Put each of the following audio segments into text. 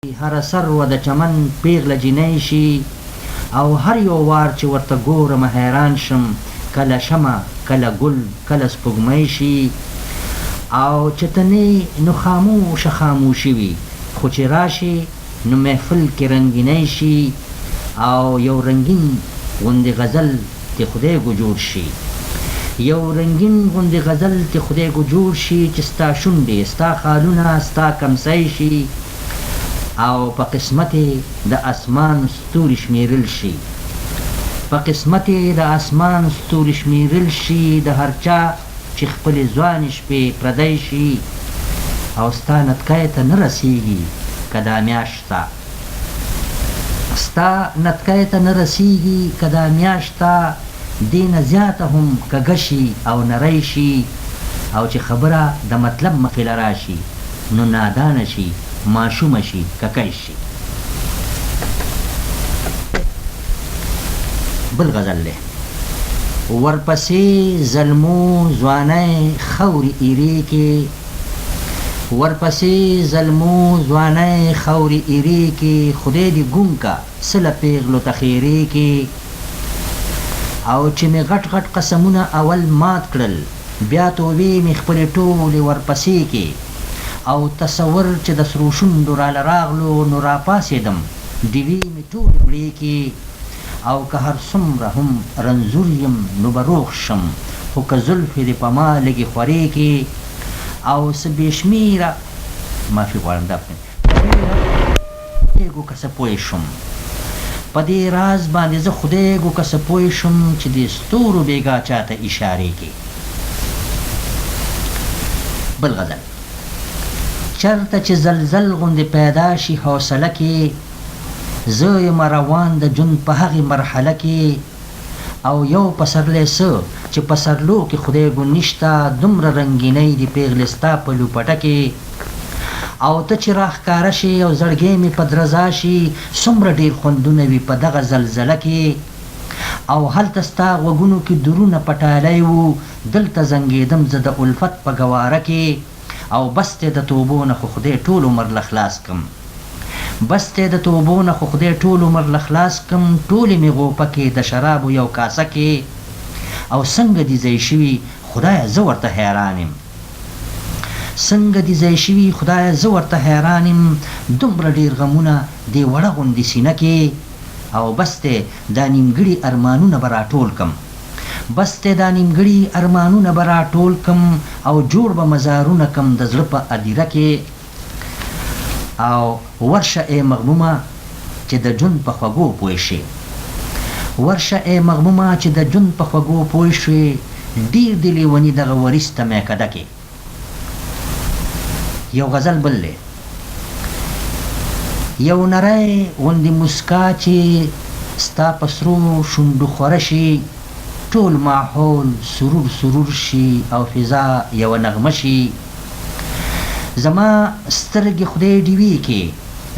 هر سرو د چمن پیغله جینۍ شي او هر یو وار چې ورته ګورم حیران شم، کله شمع کله ګل کله سپوږمۍ شي. او چې ته نه نو خاموشه خاموشي وي، خو چې راشي نو محفل کې رنګینۍ شي. او یو رنګین غوندې غزل ته خدای ګو جوړ شي، یو رنګین غوندې غزل ته خدای ګو جوړ شي، چې ستا شونډې ستا خالونه ستا کمسۍ شي. او په قسمت د اسمان ستوري شمیرل شي، په قسمت د اسمان ستوري شمیرل شي، د هر چا چې خپلې ځوانې شپې پردی شي. او ستا نتکۍ ته نه رسیږي که دا میاشت ته، ستا نتکۍ ته نه رسیږي که دا میاشت ته، دې نه زیاته هم کږه شي او نری شي. او چې خبره د مطلب مخې له راشي نو نادانه شي، ماشومه شي، ککی شي. بل غزل دی: ورپسې زلمو ځوانۍ خورې ایرې کې، ورپسې زلمو ځوانۍ خورې ایرې کې، خدای دې ګونګ کا سله پیغلو ته خیرې کې. او چې مې غټ غټ قسمونه اول مات کړل، بیا توبې مې خپلې ټولې ورپسې کې. او تصور چې د سرو شونډو راله راغلو نو راپاڅېدم، ډیوې مې ټولې مړې کې. او که هر څومره هم رنځور یم نو به روغ شم، خو که زلفې دې په ما لږې خورې کې. او څه بې شمېره معافي غواړم دا خدایږو که څه پوه شم، په دې راز باندې زه خدایږو که څه پوه شم، چې د ستورو بېګا چاته اشارې کې. بل غزل: چرته چې زلزل غوندې پیدا شي حوصله کې، زه یم روان د ژوند په هغې مرحله کې. او یو پسرلی څه چې پسرلو کې خدای ګو نشته، دومره رنګینۍ دې پیغلې ستا په لوپټه کې. او ته چې راښکاره شي او زړګی مې په درزا شي، څومره ډېر خوندونه وي په دغه زلزله کې. او هلته ستا غوږونو کې درونه پټالی وو، دلته زنګېدم زه د الفت په ګواره کې. او بس دی د توبو نه خو خدای ټول عمر له خلاص کم، بس دی د توبو نه خو خدای ټول عمر له خلاص کم. ټولې مې غوپه کې د شرابو یو کاسه کې. او څنګه دې ځای شوي خدایه زه ورته حیران یم، څنګه دې ځای شوي خدایه زه ورته حیران یم. دومره ډېر غمونه دې وړه غوندې سینه کې. او بس دی دا نیمګړي ارمانونه به راټول کم، بس دی دا نیمګړي ارمانونه به راټول کم. او جوړ به مزارونه کم د زړه په ادیره کې. او ورشه ای مغمومه چې د ژوند په خوږو پوه شي، ورشه ای مغمومه چې د ژوند په خوږو پوه شي. ډېر دې لیوني دغه وریسته میکده کې. یو غزل بل دی: یو نری غوندې مسکا چې ستا په سرو شونډو خوره شي، ټول ماحول سرور سرور شي او فضا یوه نغمه شي. زما سترګې خدای ډیوې کې،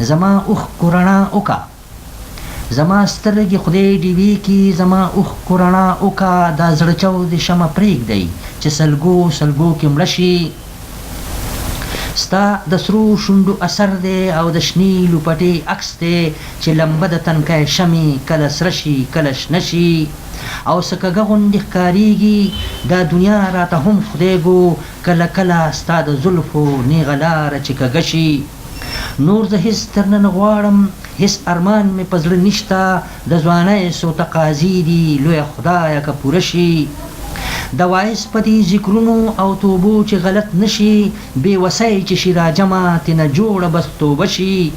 زما اوښکو رڼا وکړه، زما سترګې خدای ډیوې کې، زما اوښکو رڼا وکړه. دا زړه چاودې شمه پرېږدئ چې سلګو سلګو کې مړه شي. ستا د سرو شونډو اثر دی او د شنې لوپټې عکس دی، چې لمبه د تنکی شمې کله سره شي کله شنه شي. او څه کږه غوندې ښکارېږي دا دنیا راته هم خدای ګو، کله کله ستا د زلفو نیغه لاره چې کږه شي. نور زه هېڅ تر نن غواړم، هېڅ ارمان مې په زړه نشته، د ځوانۍ څو تقاضې دي لویه خدایه که پوره شي. د وایس په دې ذکرونو او توبو چې غلط نه شي، بې وسی چې شي راجمع ترېنه جوړه بس توبه شي.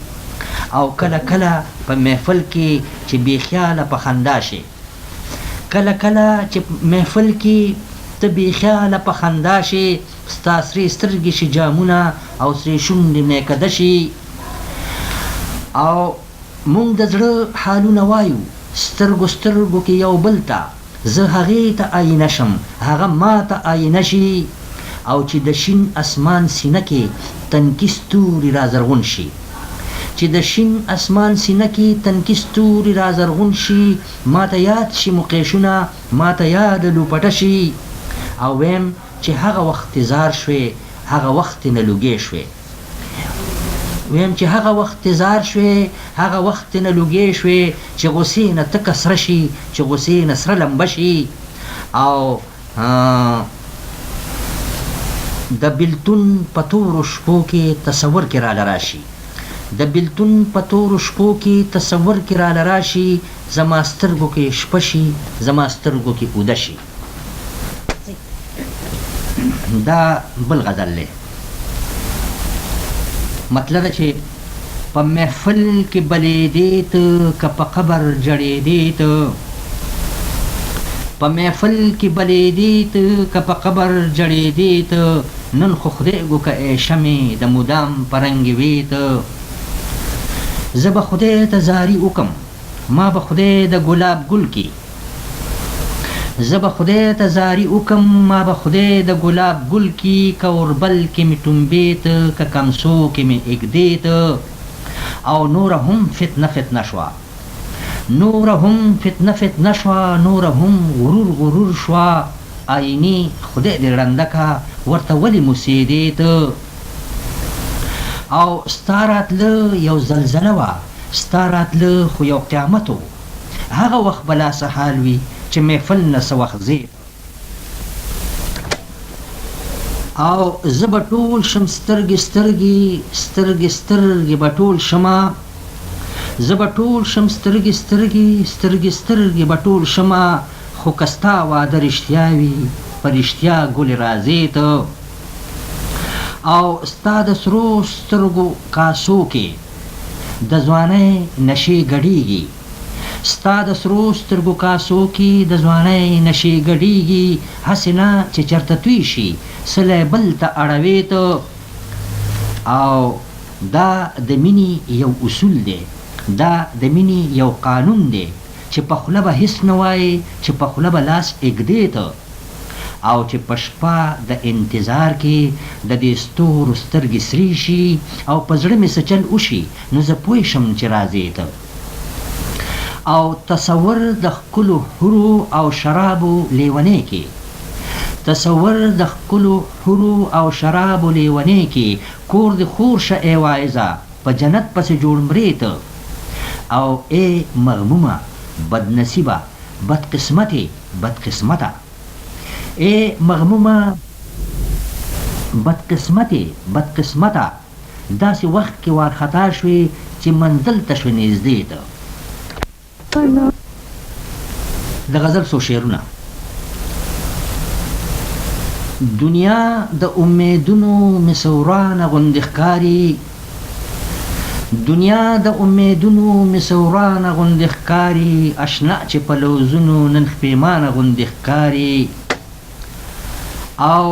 او کله کله په محفل کې چې بې خیاله په خندا شي، کله کله چې محفل کې ته بې خیاله په خندا شي، ستا سرې سترګې شي جامونه او سرې شونډې میکده شي. او موږ د زړه حالونه وایو سترګو سترګو کې یو بل ته، زه هغې ته آینه شم هغه ما ته آینه شي. او چې د شین اسمان سینه کې تنکي ستوري را زرغون شي، چې د شین اسمان سینه کې تنکي ستوري را زرغون شي. ما ته یاد شي مقیشونه، ما ته یاد لوپټه شي. او ویم چې هغه وخت زار شوې، هغه وخت نه لوګې شوې. ویم چې هغه وخت تزار شوې، هغه وخت نه لوګې شوې چې غصې نه تکه سره شي، چې غصې نه سره لمبه شي. او د بلتون په تورو شپو کې تصور کې راله راشي، د بلتون په تورو شپو کې تصور کې راله راشي، زما سترګو کې شپه شي، زما سترګو کې اوده شي. دا بل غزل دی. مطلب ده چې په محفل کې بلېدې ته که په قبر جړېدې ته، په محفل کې بلېدې ته که په قبر جړېدې ته، نن خو خدای ګو که ای شمې د مدام په رنګ وې ته. زه به خدای ته زاري وکم، ما به خدای د ګلاب ګل کې، زه به خدای ته زاري وکم، ما به خدای د ګلاب ګل کې، که اوربل کې مې ټومبې ته، که کمسو کې مې اږدې ته. او نوره هم فتنه فتنه شوه، نوره هم فتنه فتنه شوه، نوره هم غرور غرور شوه. آینې خدای دې ړنده که ورته ولې موسېدې ته. او ستا راتله یو زلزله وه، ستا راتله خو یو قیامت و، هغه وخت به لا څه حال وي چې محفل نه څه وخت ځې. او زه به ټول شم سترګې سترګې سترګې سترګې به ټول شمه، زه به ټول شم سترګې سترګې سترګې سترګې به ټول شمه، خو که ستا واده رښتیا وي په رښتیا ګلې راځې ته. او ستا د سرو سترګو کاسو کې د ځوانۍ نشې ګډېږي، ستا د سرو سترګو کاسو کې د ځوانۍ نشې ګډېږي، هسې نه چې چېرته توی شي سلی بل ته اړوې ته. او دا د مینې یو اصول دی، دا د مینې یو قانون دی چې په خوله به هېڅ نه وایې، چې په خوله به لاس اږدې ته. او چې په شپه د انتظار کې د دې ستورو سترګې سرې شي او په زړه مې څه چل وشي، نو زه پوه شم چې راځې ته. او تصور د ښکلو حورو او شرابو لیونۍ کې، تصور د ښکلو حورو او شرابو لیونۍ کې، کور د خور شه ای واعظه په جنت پسې جوړ مرې ته. او ای مغمومه بدنصیبه بدقسمتې بدقسمته، ای مغمومه بدقسمتې بدقسمته، داسې وخت کې وارخطا شوې چې منزل ته شوې نږدې ته. د غزل څو شعرونه. دنیا د امیدونو مسورانه غوندې ښکاري، دنیا د امیدونو مسورانه غوندې ښکاري، اشنا چې په لوزونو نن خپېمانه غوندې ښکاري. او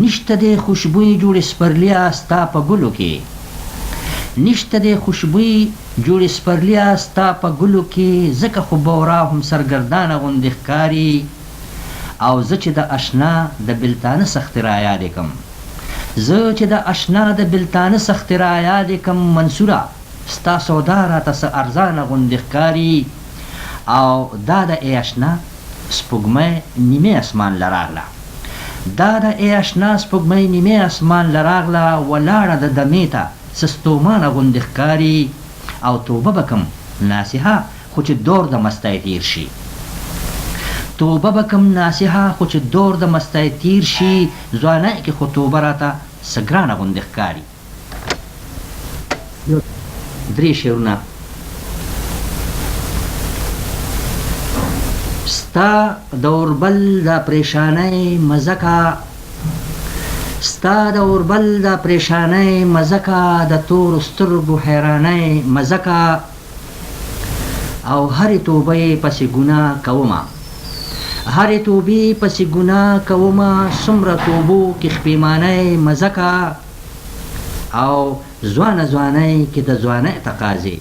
نشته دی خوشبوی جوړې سپرلیا ستا په ګلو کې، نشته دی خوشبوی جوړې سپرلیا ستا په ګلو کې، ځکه خو بورا هم سرګردانه غوندې ښکاري. او زه چې د اشنا د بلتانه سختې رایادې کم، زه چې د اشنا د بلتانه سختې رایادې کم، منصوره ستا سودا راته څه ارزانه غوندې ښکاري. او دا د ای اشنا سپوږمۍ نیمې اسمان له راغله، دا د ای اشنا سپوږمۍ نیمې اسمان له راغله، ولاړه د دمې ته څه ستومانه غوندې ښکاري. او توبه به کم ناصحه خو چې دور د مستی تیر شي، توبه به کم ناصحه خو چې دور د مستی تیر شي، ځوانۍ کې خو توبه راته څه ګرانه غوندې ښکاري. درې شعرونه. ستا د اوربل د پریشانۍ مزه کا، ستا د اوربل د پریشانۍ مزه کا، د تورو سترګو حیرانۍ مزه کا. او هرې توبه یې پسې ګناه کومه، هرې توبې پسې ګناه کومه، څومره توبو کې خپېمانۍ مزه کا. او ځوانه ځوانۍ کې د ځوانۍ تقاضې،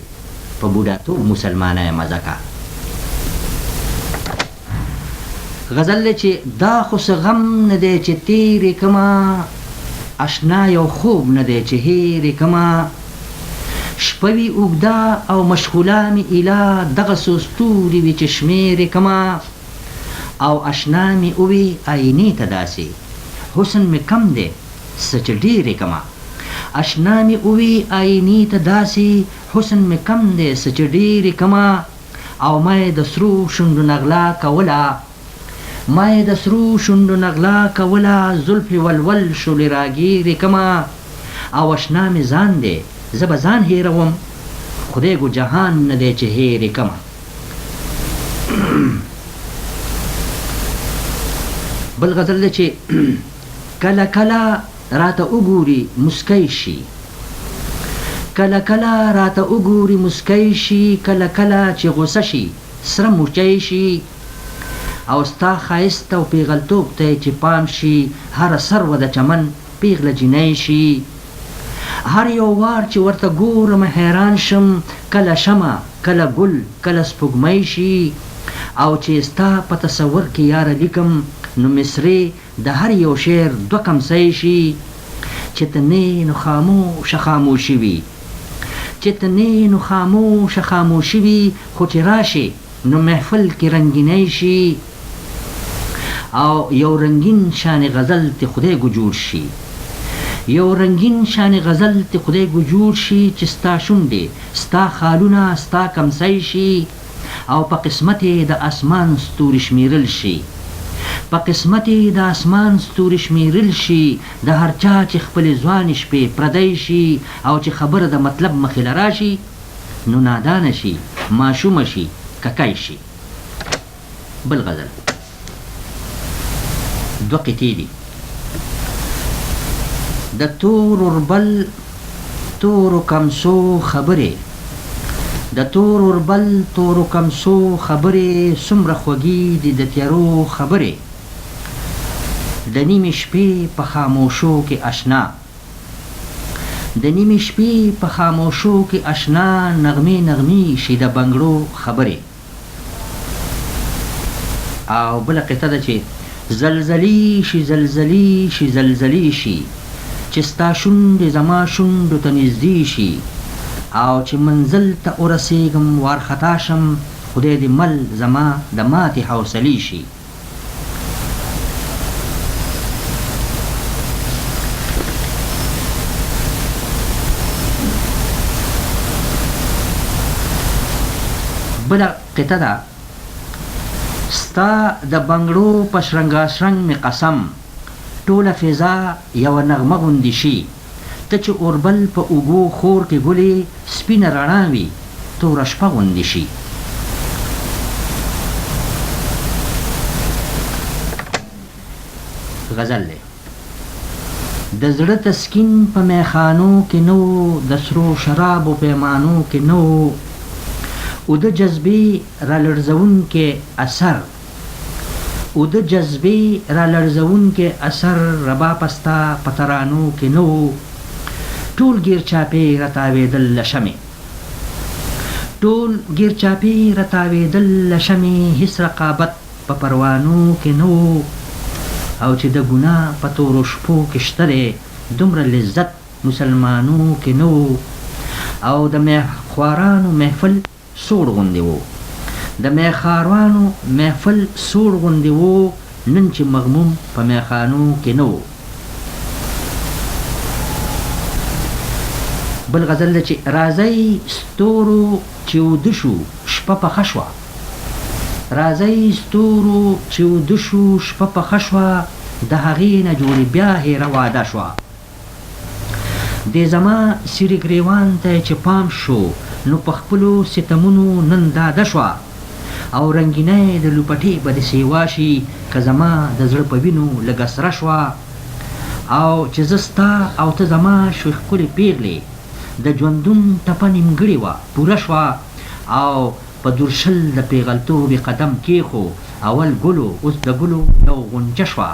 په بوډاتوب مسلمانۍ مزه کا. غزل دی چې دا خو څه غم نه دی چې تېرې کمه، اشنا یو خوب نه دی چې هېرې کمه، شپه وي اوږده او مشغوله مې ایله، دغه څو ستوري وي چې شمېرې کمه. او اشنا مې ووي آینې ته داسې، حسن مې کم دی څه چې ډېرې کمه، اشنا می اوی آینی ته داسې حسن می کم دی څه چې ډېرې کمه او ما یې د سرو شونډو نغلا کوله ما یې د سرو شونډو نغلا کوله زلفې ولول شولې راګیرې کمه او اشنا مې ځان دی زه به ځان هېروم خدای ګو جهان نه دی چې هېرې کمه بل غزل دی چې کله کله راته وګوري مسکی شي کله کله راته وګوري مسکی شي کله کله چې غوسه شي سره موچی شي او ستا ښایست او پیغلتوب ته چې پام شي هره سروه د چمن پیغله جینۍ شي هر یو وار چې ورته ګورم حیران شم کله شمه کله ګل کله سپوږمۍ شي او چې ستا په تصور کې یاره لیکم نو مصرې د هر یو شعر دوه کمڅۍ شي چې ته نه نو خاموشه خاموشي وي چې ته نه نو خاموشه خاموشي وي خو چې راشي نو محفل کې رنګینۍ شي او یو رنگین شان غزل ته خدای ګو جوړ شي یو رنگین شان غزل ته خدای ګو جوړ شي چې ستا شونډې ستا خالونه ستا کمڅۍ شي او په قسمت د اسمان ستوري شمیرل شي په قسمت د اسمان ستوري شمیرل شي د هر چا چې خپلې ځوانې شپې پردی شي او چې خبره د مطلب مخې له راشي نو نادانه شي ماشومه شي ککی شي بل غزل دوه قطعې دي د تور اوربل تورو کمسو خبرې د تور اوربل تورو کمسو خبرې څومره خوږې دي د تیارو خبرې د نیمې شپې په خاموشو کې اشنا د نیمې شپې په خاموشو کې اشنا نغمې نغمې شي د بنګړو خبرې او بله قطعه ده چې زلزلې شي زلزلې شي زلزلې شي چې ستا شونډې زما شونډو ته نږدې شي او چې منزل ته ورسېږم وارخطا شم خدای دې مل زما د ماتې حوصلې شي بله قطعه ده ستا د بنګړو په شرنګاشرنګ مې قسم ټوله فضا یوه نغمه غوندې شي ته چې اوربل په اوږو خور کې ګلې سپینه رڼا وي توره شپه غوندې شي غزل دی د زړه تسکین په میخانو کې نه و د سرو شرابو پیمانو کې نه و او د جذبې را لړزونکې اثر او د جذبې را لړزونکې اثر ربا پستا په ترانو کې نه و ټول ګیر چاپې راتاوېدل له شمې ټول ګیر چاپې راتاوېدل له شمې هېڅ رقابت په پروانو کې نه و او چې د ګناه په تورو شپو کې شته دی دومره لذت مسلمانو کې نه و او د میخوارانو محفل سوړ غوندې و د میخوارانو محفل سوړ غوندې و نن چې مغموم په میخانو کې نه و بل غزل دی چې راځئ ستورو چې وده شو شپه پخه شوه راځئ ستورو چې وده شو شپه پخه شوه د هغې نه جوړې بیا هېره واده شوه دې زما سیرې ګریوان ته چې پام شو نو په خپلو ستمونو نن داده شوه او رنګینۍ د لوپټې به دې سیوا شي که زما د زړه په وینو لږه سره شوه او چې زه ستا او ته زما شوې ښکلې پیغلې د ژوندون ټپه نیمګړې وه پوره شوه او په دورشل د پیغلتوبې قدم کېښو اول ګلو اوس د ګلو یو غونچه شوه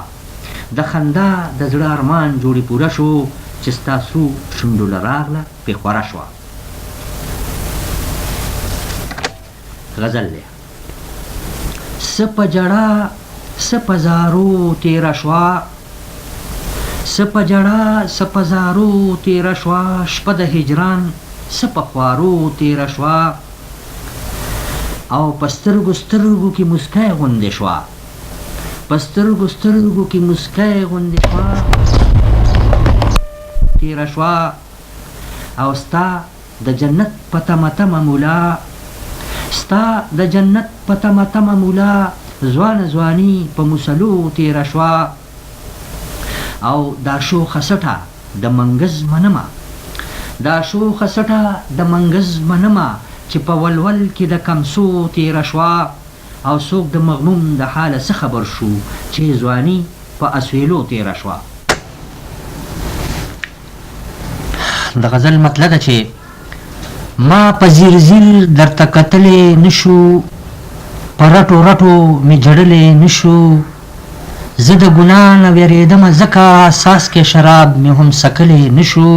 د خندا د زړه ارمان جوړې پوره شو چې ستا سرو شونډو له راغله پې خوره شوه غزل دی څه په ژړا څه په زارو تېره شوه څه په ژړا څه په زارو تېره شوه شپه د هجران څه په خوارو تېره شوه او په سترګو سترګو کې مسکی غوندې شوه په سترګو سترګو کې مسکی غوندې شوه تېره شوه او ستا د جنت په تمه تمه مولا، ستا د جنت په تمه تمه مولا، ځوانه ځواني په مسلو تېره شوه. او دا شوخه سټه د منګز منمه، دا شوخه سټه د منګز منمه، چې په ولول کې د کمسو تېره شوه. او څوک د مغموم د حاله څه خبر شو، چې ځواني په اسویلو تېره شوه. د غزل مطلب ده چې ما په زیر زیر درته کتلی نشو، په رټو رټو مې جړلی نشو، زه د ګناه نه ویرېدمه ځکه ساس کې شراب مې هم څکلی نشو.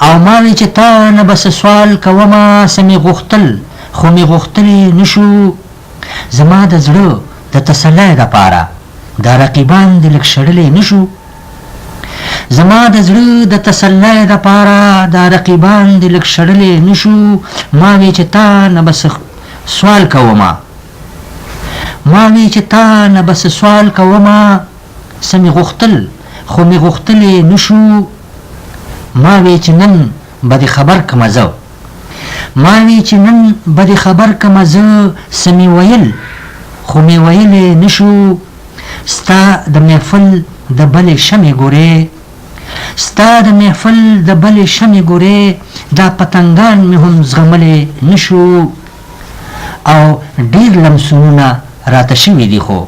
او ما وی چې تا نه بس سوال کومه، څه مې غوښتل خو مې غوښتلی نشو. زما د زړه د تسلی دپاره دا رقیبان دې لږ شړلی نشو، زما د زړه د تسلی دپاره دا رقیبان دې لږ شړلی نشو. ما وی چې تا نه بس سوال کومه، ما وی چې تا نه بس سوال کومه، څه مې غوښتل خو مې غوښتلی نشو. ما وی چې نن به دې خبر کمه زه، ما وی چې نن به دې خبر کمه زه، څه مې ویل خو مې ویلی نشو. ستا د محفل د بلې شمې ګورې، ستا د محفل د بلې شمې ګورې، دا پتنګان مې هم زغملی نشو. او ډېر لمسونونه راته شوي دي، خو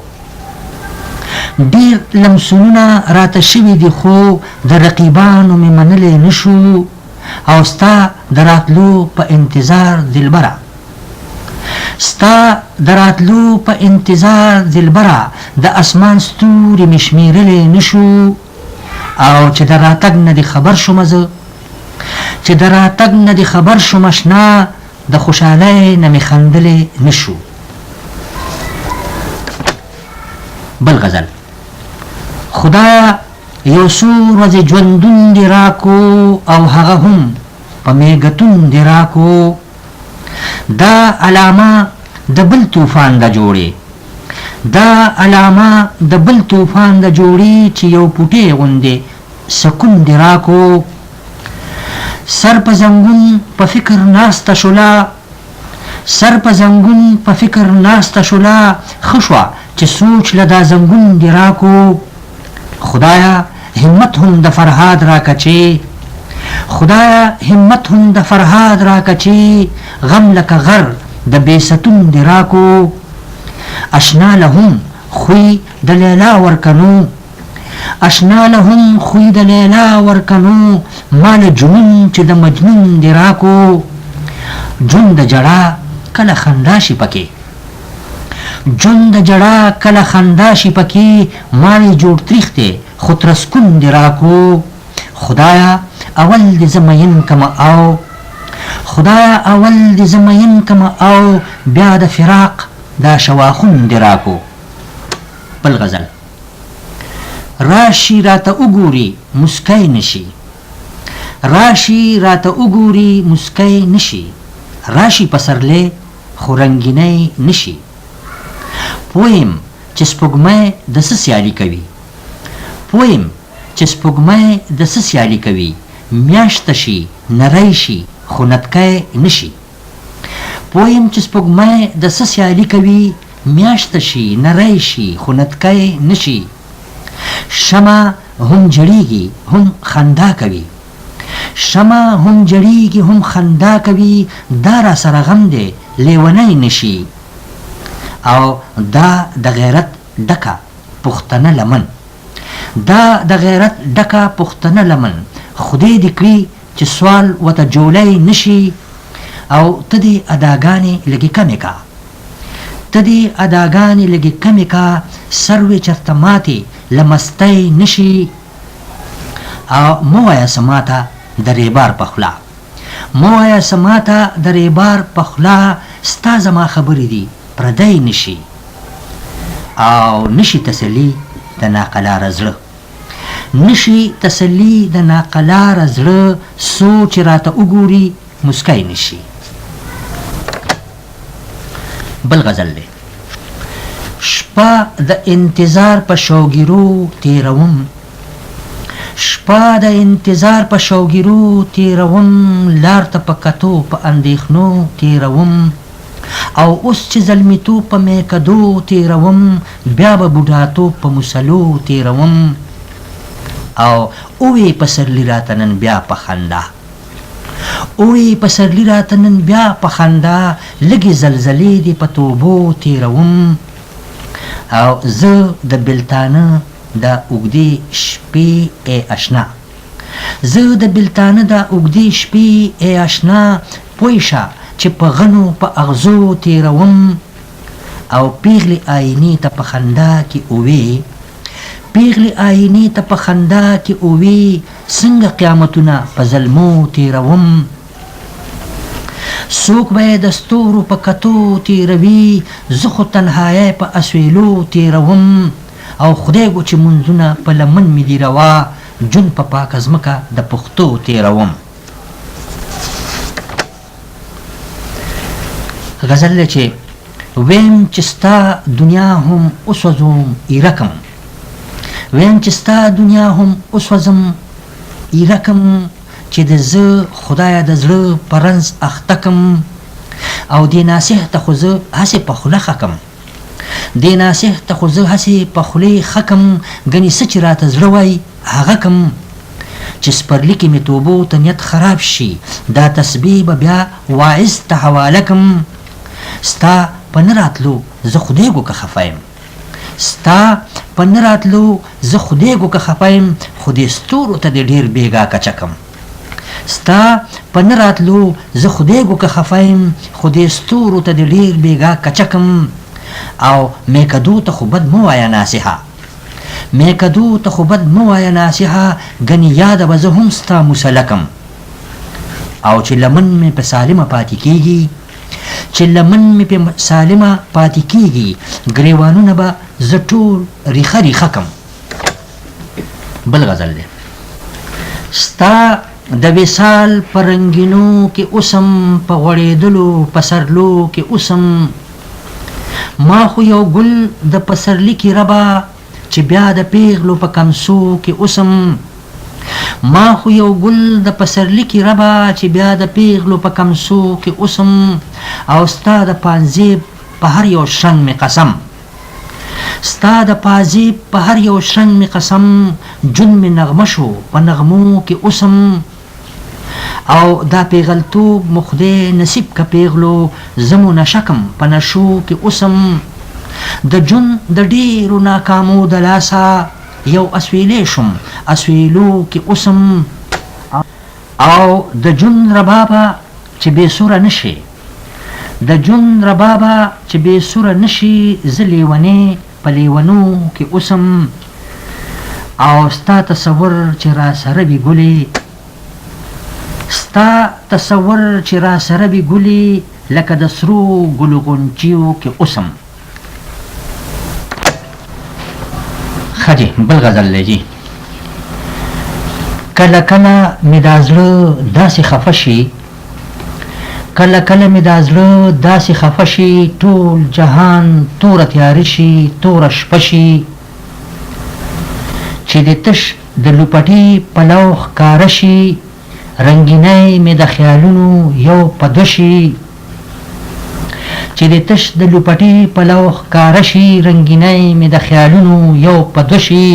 ډېر لمسونونه راته شوي دي، خو د رقیبانو مې منلی نشو. او ستا د راتلو په انتظار دلبره، ستا د راتلو په انتظار دلبره، د اسمان ستوري مې شمېرلی نشو. او چې د راتګ نه دې خبر شومه زه، چې د راتګ نه دې خبر شوم اشنا، د خوشحالۍ نه مې خندلی نشو. بل غزل: خدایا یو څو ورځې ژوندون دې راکو، او هغه هم په میږتون دې راکو. دا علامه د بل طوفان د جوړې، دا علامه د بل طوفان د جوړې، چې یو پوټی غوندې سکون دې راکو. سر په زنګون په فکر ناسته شوله، سر په زنګون په فکر ناسته شوله، ښه شوه چې سوچ له دا زنګون دې راکو. خدایا همت هم د فرهاد راکچې، خدایا همت هم د فرهاد راکچې، غم لکه غر د بیستون دې راکو. اشنا له هم خوی د لیلا ورکنو، اشنا له هم خوی د لیلا ورکنو، مال جنون چې د مجنون دې راکو. جون د جړا کله خندا شي پکې، جون د جړا کله خندا شي پکې، مال جوړ تریخ دی خو ترسکون دې راکو. خدایا اول دې زه مین کمه، او خدایا اول دې زه مین کمه، او بیا د فراق دا شواخون دې راکو. بل غزل: راشي راته وګوري مسکی نشي، راشي راته وګوري مسکی نشي، راشي پسرلی خو رنګینی نشي. پویم چې سپوږمۍ د څه سیالي کوي، پویم چې سپوږمۍ د څه سیالي کوي، میاشته شي نری شي خو نتکی نشي. پویم چې سپوږمۍ د څه سیالي کوي، میاشته شي نری شي خو نتکی نشي. شمع هم جړیږي هم خندا کوي، شمع هم جړیږي هم خندا کوي، دا را سره غم دی لیونی نشي. او دا د غیرت ډکه پښتنه لمن، دا د غیرت ډکه پښتنه لمن، خدای دې کړي چې سوال ورته جوړی نشي. او ته دې اداګانې لږې کمې کا، ته دې اداګانې لږې کمې کا، سروې چرته ماتې له مستۍ نشي. او مه وایه څه ماته د ریبار په خوله، مه وایه څه ماته د ریبار په خوله، ستا زما خبرې دي پردی نشي. او نشي تسلي د ناقلاره زړه، نشي تسلي د ناقلاره زړه، سوچ راته وګوري مسکی نشي. بل غزل دی: شپه د انتظار په شوګیرو تیروم، شپه شپه د انتظار په شوګیرو تیروم، لار ته په کتو په اندېښنو تیروم، او اوس چې زلمیتوب په میکدو تیروم، بیا به بوډاتوب په مسلو تیروم. او اوی پسرلی راته نن بیا په خندا، اوی پسرلی راته نن بیا په خندا، لږې زلزلې دې په توبو تیروم. او زه د بلتانه د اوږدې شپې ای اشنا، زه د بلتانه د اوږدې شپې ای اشنا، پوی شه چې په غنو په اغزو تیروم. او پیغلې آینې ته په خندا کې اووې، پیغلې آینې ته په خندا کې اووې، څنګه قیامتونه په زلمو تیروم. څوک به یې د ستورو په کتو تیروي، زه خو تنهایۍ په اسویلو تیروم. او خدای گو چې منځونه په لمن مې دي روا، جون په پاکه ځمکه د پښتو تیروم. غزل دی چې ویم چې ستا دنیا هم وسوځم ایرکم، ویم چې ستا دنیا هم وسوځم ایرکم، چې د زه خدایه د زړه په رنځ اخته کم. او دې ناصح ته خو زه هسې په خوله ښه دې ناصح ته خو زه هسې په خولې ښه کم، ګنې څه چې راته زړه وای هغه کم. چې سپرلي کې مې توبو ته نیت خراب شي، دا تسبیح به بیا واعظ ته حواله کم. ستا په نه راتلو زه خدای ګو که خفه یم، ستا په نه راتلو زه خدای ګو که خفه یم، خو دې ستورو ته دې ډېر بېګا کچه کم. ستا په نه راتلو زه خدای ګو که خفه یم، خو دې ستورو ته دې ډېر بېګا کچه کم. او میکدو ته خو بد مه وایه ناصحه، میکدو ته خو بد مه وایه ناصحه، ګنې یاده به زه هم ستا مسلکم. او چې لمن مې په سالمه پاتې کېږي، چې لمن مې په سالمه پاتې کېږي، ګریوانونه به زه ټول ریخه ریخه کم. بل غزل دی. ستا د وصال په رنګینو کې اوسم، په غوړېدلو پسرلو کې اوسم، ما خو یو ګل د پسرلی کې ربا، چې بیا د پیغلو په کمسو کې اوسم. ما خو یو ګل د پسرلی کې ربا، چې بیا د پیغلو په کمسو کې اوسم. او ستا د پانزیب په هر یو شرنګ مې قسم، ستا د پانزیب په هر یو شرنګ مې قسم، جون مې نغمه شو په نغمو کې اوسم. او دا پیغلتوب مو خدای نصیب که پیغلو، زمو نشکم په نشو کې اوسم. د جون د ډیرو ناکامو د لاسه، یو اسویلی شم اسویلو کې اوسم. او د جون ربابه چې بې سوره نشي، د جون ربابه چې بې سوره نشي، زه لیونی په لیونو کې اوسم. او ستا تصور چې را سره وي ګلې، ستا تصور چې را سره وي ګلې، لکه د سرو ګلو غونچیو کې اوسم. ښه جي بل غزل دی جي. کله کله مې دا زړه داسې خفه شي، کله کله مې دا زړه داسې خفه شي، ټول جهان توره تیاره شي توره شپه شي، چې د تش د لوپټې پلو ښکاره شي، رنګینۍ مې د خیالونو یو په دوه شي. چې د تش د لوپټې پلو ښکاره شي، رنګینۍ مې د خیالونو یو په دوه شي.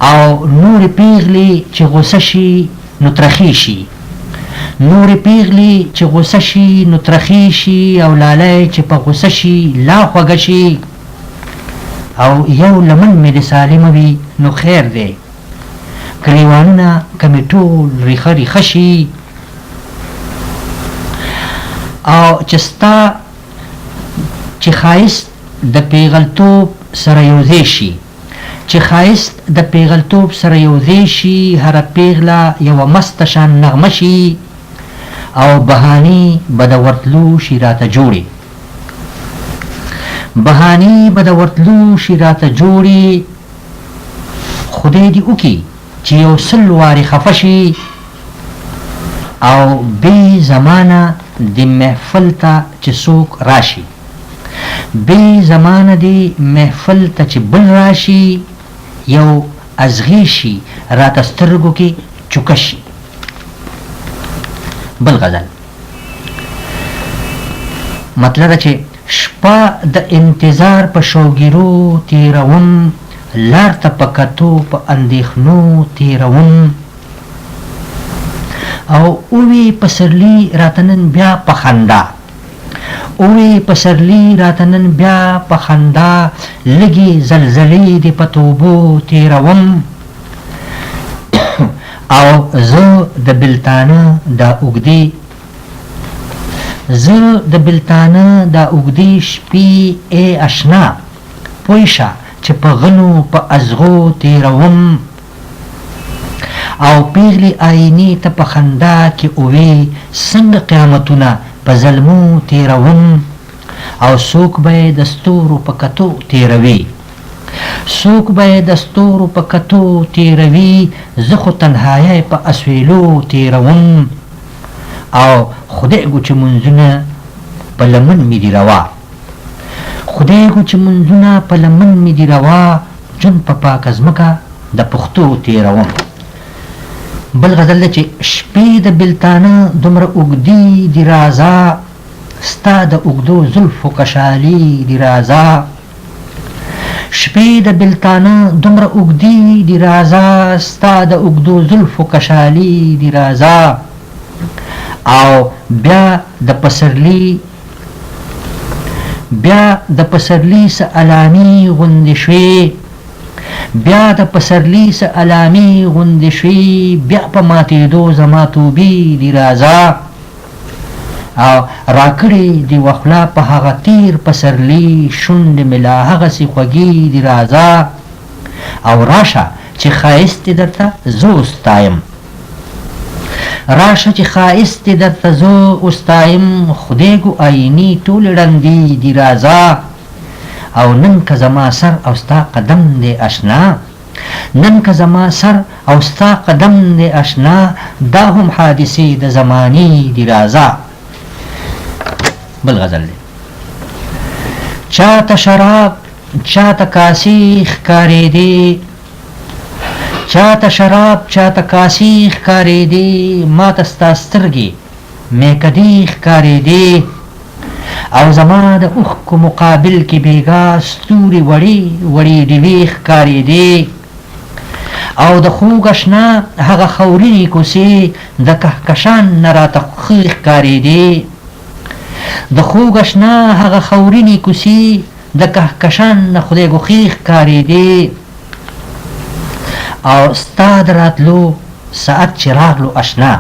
او نورې پیغلې چې غوسه شي نو ترخې شي، نورې پیغلې چې غوسه شي نو ترخې شي، او لالی چې په غوسه شي لا خوږه شي. او یو لمن مې د سالمه وي نو خیر دی، ګریوانونه که مې ټول ریخه ریخه شي. او چې ستا چې ښایست د پیغلتوب سره یوځای شي، چې ښایست د پیغلتوب سره یوځای شي، هره پیغله یوه مسته شان نغمه شي. او بهانې به د ورتلو شي راته جوړې، بهانې به د ورتلو شي راته جوړې، خدای دې وکړي چې یو سل وارې خفه شي. او بې زمانه د محفل ته چې څوک راشي، بې زمانه د محفل ته چې بل راشي، یو ازغی شي راته سترګو کې چوکه شي. بل غزل مطلب چې شپه د انتظار په شوګیرو تیروم، لار ته په کتو په اندېښنو تیروم، او اوی پسرلی راتنن بیا په خندا، اوی پسرلی راتنن بیا په خندا، لګي زلزلې د پتوبو تیروم، او زه د بلتانه دا اوږدې زه د بلتانه دا اوږدې شپې ای اشنا، پوی شه چې په غنو په ازغو تیروم، او پیغلی آینې ته په خندا کې اوې څنګه قیامتونه په ظلمو تیروم، او څوک به یې د ستورو په کتو تیروي، څوک به یې د ستورو په کتو تیروي، زه خو تنهایۍ په اسویلو تیروم، او خدای ګو چې منځونه په لمن مې دي روا، خدای ګو چې منځونه په لمن مې دي روا، جون په پاکه ځمکه د پښتو تیروم. بل غزل دی چې شپې د بلتانه دومره اوږدې دي رازه، ستا د اوږدو زلفو کشالي دي رازه، شپې د بلتانه دومره اوږدې دي رازه، ستا د اوږدو زلفو کشالي دي رازه، او بیا د پسرلی څه علامې غوندې شوې، بیا د پسرلی څه علامې غوندې شوې، بیا په ماتېدو زما توبې دي رازه، او راکړې دي وخلا په هغه تیر پسرلی، شونډې مې لا هغسې خوږې دي رازه، او راشه چې ښایست دې درته زه وستایم، راشه چې ښایست دې درته زه وستایم، خدای ګو آینې ټولې ړندې دي رازه، او نن که زما سر او ستا قدم دی اشنا، نن که زما سر او ستا قدم دی اشنا، دا هم حادثې د زمانې دي رازه. بل غزل دی چاته شراب چاته کاسې ښکارېدې، چاته شراب چاته کاسې ښکارېدې، ماته ستا سترګې میکدې ښکارېدې، او زما د اوښکو مقابل کې بیګا ستوري وړې وړې ډیوې ښکارېدې، او د خوږ اشنا هغه خورینې کوڅې د کهکشان نه راته ښې ښکارېدې، د خوږ اشنا هغه خورینې کوڅې د کهکشان نه خدای ګو ښې ښکارېدې، او ستا د راتلو ساعت چې راغلو اشنا،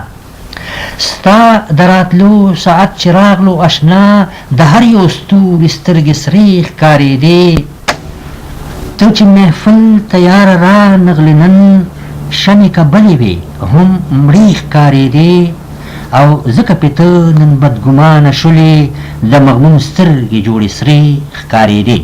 ستا د راتلو ساعت چې راغلو اشنا، د هر یو ستوري سترګې سرې ښکارېدې، ته چې محفل تیاره را نغلې نن، شمې که بلې وې هم مړې ښکارېدې، او ځکه پې ته نن بدګمانه شولې، د مغموم سترګې جوړې سرې ښکارېدې.